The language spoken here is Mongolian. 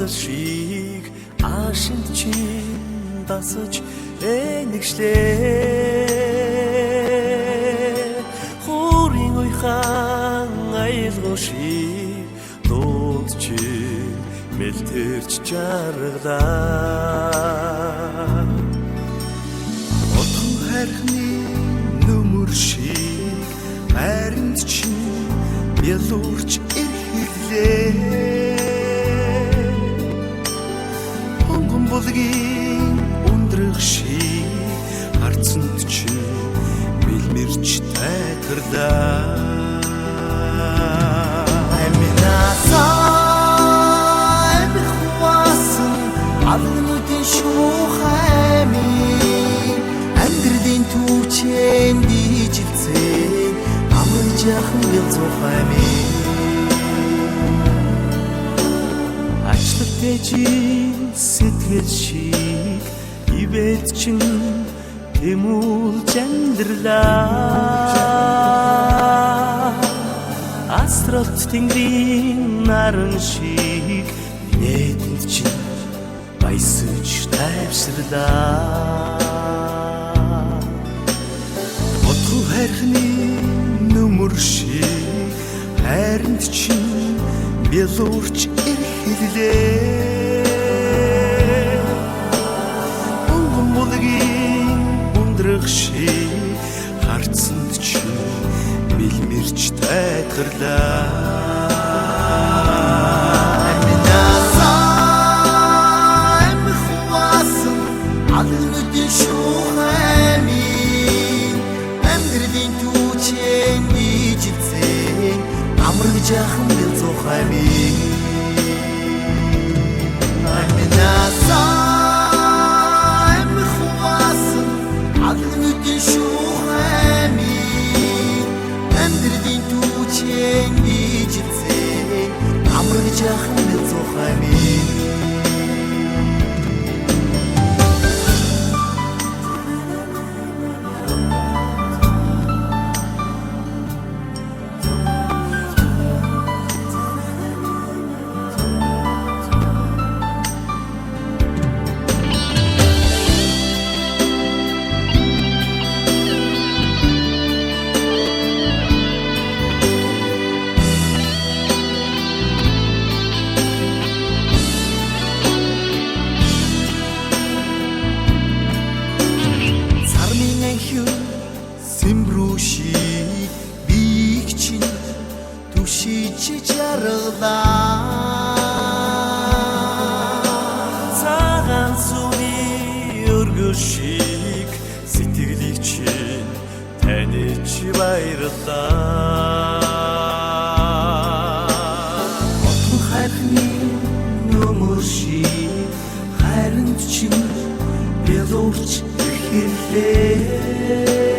шиг аашинт чинь дасаж энэгшлээ хурийн уйхан айлгуу шиг дууд чи мэлтэрч чаргалаа отхон хайрхны нүмер шиг хайранд чинь ялуурч ирлээ хонгон булгийн ундрах шиг харцанд чинь мэлмэрч тайгарлаа алнуудын шуухами амьдралын түүчэн дижилцэн амар жахан бэлцухами ачлалтэйчийн сэтгэл шиг ивэд чин тэмүүлж амьдралаа астралт тэнгэрийн наран шиг нээдэнд чин баясаж тайвширлаа отгоо хайрхны нүмер шиг хайранд чинь бэлуурч ирхэлээ хонгон булгийн ундрах шиг харцанд чинь мэлмэрч тайгарлаа алнуудын шуухами амьдралын түүчэн дижилцэн амар жахан бэлцухами алнуудын шуухами амьдралын түүчэн дижилцэн амар жахан бэлцухами Сэмрүүши биег чинь түшиж жаргалаа цагаан зүрийн өргөл шиг сэтгэлийг чинь таньж баярлаа отхон хайрхны нүмер шиг хайранд чинь бэлуурч ирлээ